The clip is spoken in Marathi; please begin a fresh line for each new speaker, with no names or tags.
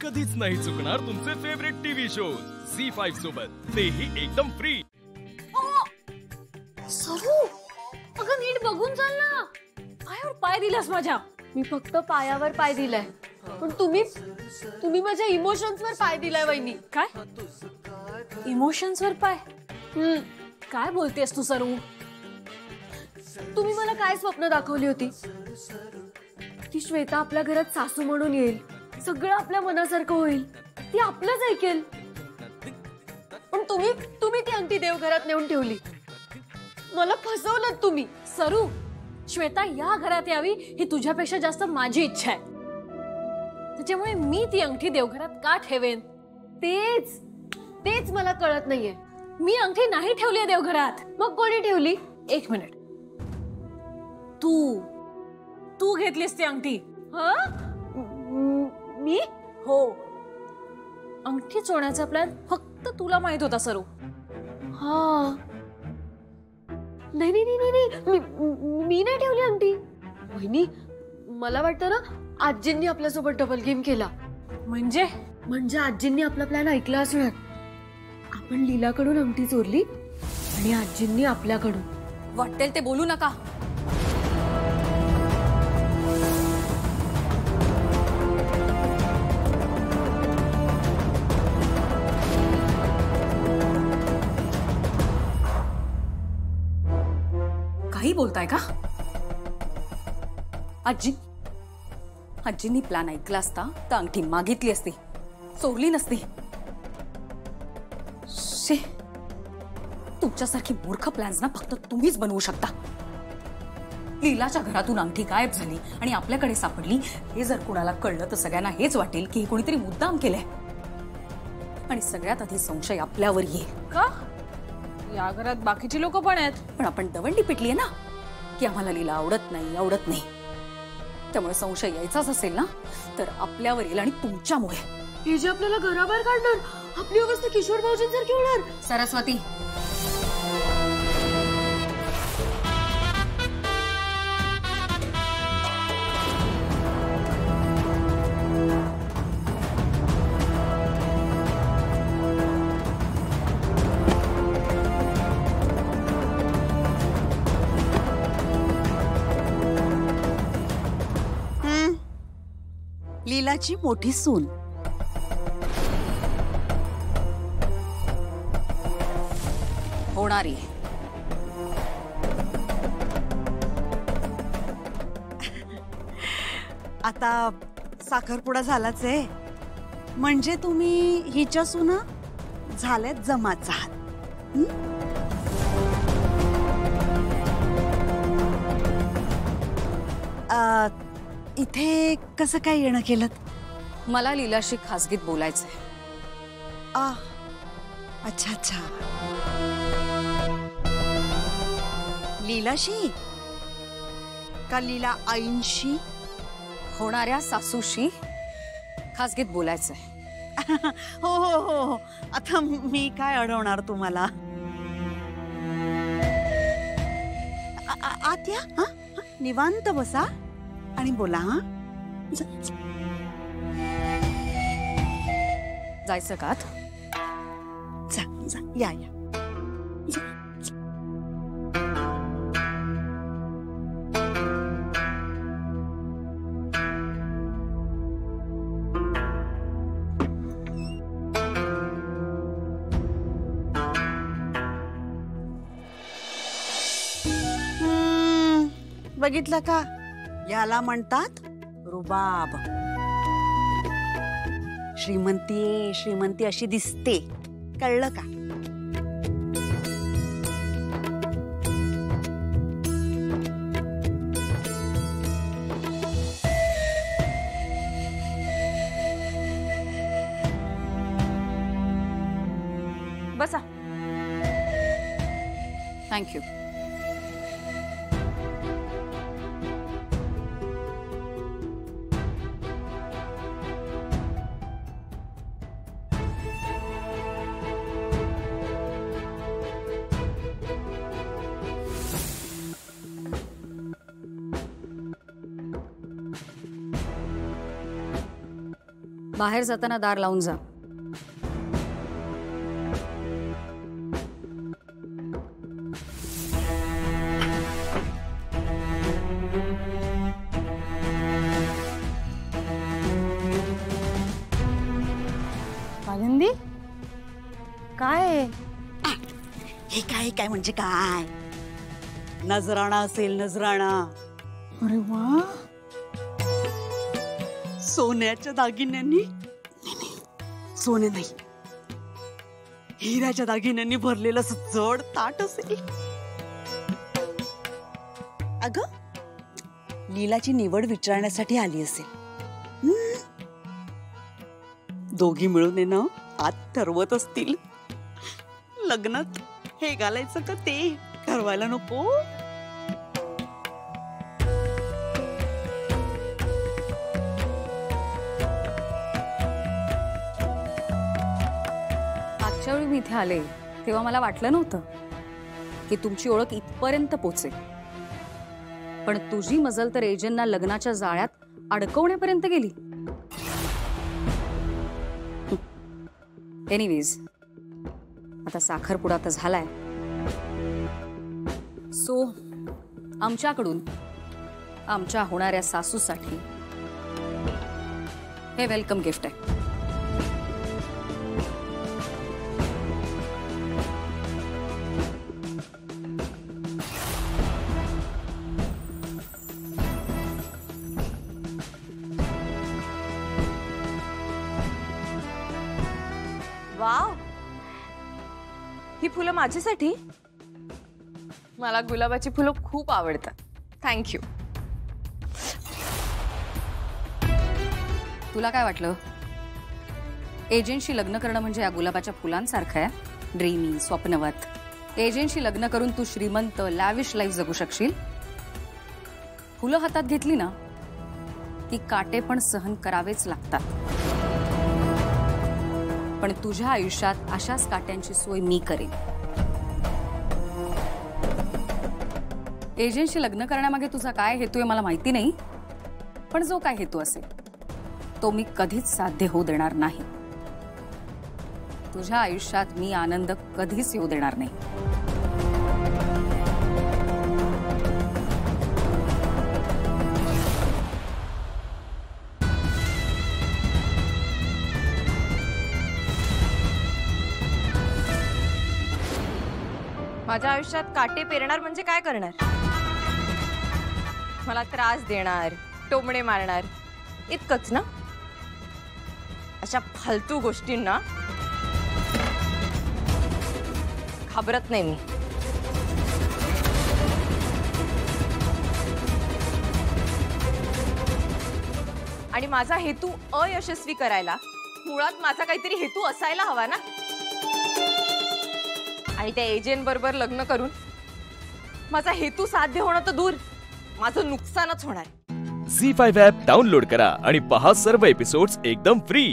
कधीच नाही चुकणार तुमचे फेवरेट टीव्ही शोज झी5 सोबत, तेही एकदम फ्री।
सरू, अगं नीट बघून चाल ना। पायावर पाय दिलास माझ्या।
मी फक्त पायावर पाय दिलाय, पण तुम्ही माझ्या इमोशन्स वर पाय दिलाय वहिनी।
काय इमोशन्स वर पाय? काय बोलतेस तू सरू?
तुम्ही मला काय स्वप्न दाखवली होती? ती श्वेता आपल्या घरात सासू म्हणून येईल, सगळं आपल्या मनासारखं होईल, ती आपलंच ऐकेल। पण तुम्ही ती अंगठी देवघरात नेऊन ठेवली, मला फसवलं तुम्ही।
सरू, श्वेता या घरात यावी ही तुझ्यापेक्षा जास्त माझी इच्छा आहे, त्याच्यामुळे मी ती अंगठी देवघरात का ठेवेन?
तेच मला कळत नाहीये।
मी अंगठी नाही ठेवली आहे देवघरात।
मग कोणी ठेवली?
एक मिनिट, तू घेतलीस ती अंगठी?
मी?
हो, अंगठी चोरण्याचा प्लॅन फक्त तुला माहित होता सरू।
हा, नाही, मी नाही ठेवली अंगठी। वहिनी, मला वाटतं ना आजींनी आपल्यासोबत डबल गेम केला। म्हणजे आजींनी आपला प्लॅन ऐकला असणार। आपण लीलाकडून अंगठी चोरली आणि आजींनी आपल्याकडून।
वाटेल ते बोलू नका।
काही बोलताय का? आजींनी प्लॅन ऐकला असता तर अंगठी मागितली असती, चोरली नसती। तुमच्यासारखी मूर्ख प्लॅन्स ना फक्त तुम्हीच बनवू शकता। लीलाच्या घरातून अंगठी गायब झाली आणि आपल्याकडे सापडली हे जर कुणाला कळलं तर सगळ्यांना हेच वाटेल की कोणीतरी मुद्दाम केलंय आणि सगळ्यात आधी संशय आपल्यावर येईल।
का? या घरात बाकीची लोक पण आहेत।
पण आपण दवंडी पिटली आहे ना की आम्हाला लीला आवडत नाही, त्यामुळे संशय यायचाच असेल ना तर आपल्यावर येईल आणि तुमच्यामुळे।
हे जे आपल्याला घराबाहेर काढणार, आपली अवस्था किशोर भाऊजींसारखी होणार।
सरस्वती,
लीलाची मोठी सून
होणारी।
आता साखरपुडा झालाच आहे, म्हणजे तुम्ही हिच्या सुना झाल्यात जमाच आहात। इथे कसं काय येणं केलं?
मला लीलाशी खासगीत बोलायचंय।
अच्छा, लीलाशी का लीला आईंशी?
होणाऱ्या सासूशी खासगीत बोलायचंय।
हो, आता मी काय अडवणार तुम्हाला? आत या, निवांत बसा आणि बोला।
जायचं का?
जा, या। बघितलं का? याला म्हणतात रुबाब। श्रीमंती अशी दिसते, कळलं का?
बसा। थँक्यू। बाहेर जाताना दार लावून जा.
आनंदी काय हे काय म्हणजे काय? नजराणा असेल, नजराणा. अरे वा, सोन्याच्या दागिन्यांनी, सोने नाही, हिऱ्याच्या दागिन्यांनी भरलेलं असं जड ताट असेल. अगं, लीलाची निवड विचारण्यासाठी आली असेल. दोघी मिळून आहे ना आत ठरवत असतील लग्नात हे घालायचं का ते ठरवायला नको.
मागच्या वेळी मी इथे आले तेव्हा मला वाटलं नव्हतं की तुमची ओळख इथपर्यंत पोचेल, पण तुझी मजल तर एजंटना लग्नाच्या जाळ्यात अडकवण्यापर्यंत गेली. एनिवेज, आता साखरपुडा तर झालाय, सो आमच्याकडून आमच्या होणाऱ्या सासूसाठी हे वेलकम गिफ्ट आहे.
वाव, ही फुलं माझ्यासाठी? मला गुलाबाची फुलं खूप आवडतात. थँक्यू.
तुला काय वाटलं एजंटशी लग्न करणं म्हणजे या गुलाबाच्या फुलांसारखं आहे? ड्रीमी, स्वप्नवत. एजंटशी लग्न करून तू श्रीमंत लॅविश लाईफ जगू शकशील. फुलं हातात घेतली ना की काटे पण सहन करावेच लागतात, पण तुझ्या आयुष्यात अशाच काट्यांची सोय मी करेन. एजंटशी लग्न करण्यामागे तुझा काय हेतू आहे मला माहिती नाही, पण जो काय हेतू असेल तो मी कधीच साध्य होऊ देणार नाही. तुझ्या आयुष्यात मी आनंद कधीच येऊ देणार नाही.
माझ्या आयुष्यात काटे पेरणार म्हणजे काय करणार? मला त्रास देणार, टोमणे मारणार, इतकंच ना? अशा फालतू गोष्टींना घाबरत नाही मी. आणि माझा हेतू अयशस्वी करायला मुळात माझा काहीतरी हेतू असायला हवा ना. आणि त्या एजंट बरोबर लग्न करून माझा हेतू साध्य होणं तर दूर, माझं नुकसानच होणार.
झी5 ॲप डाउनलोड करा आणि पहा सर्व एपिसोड्स एकदम फ्री.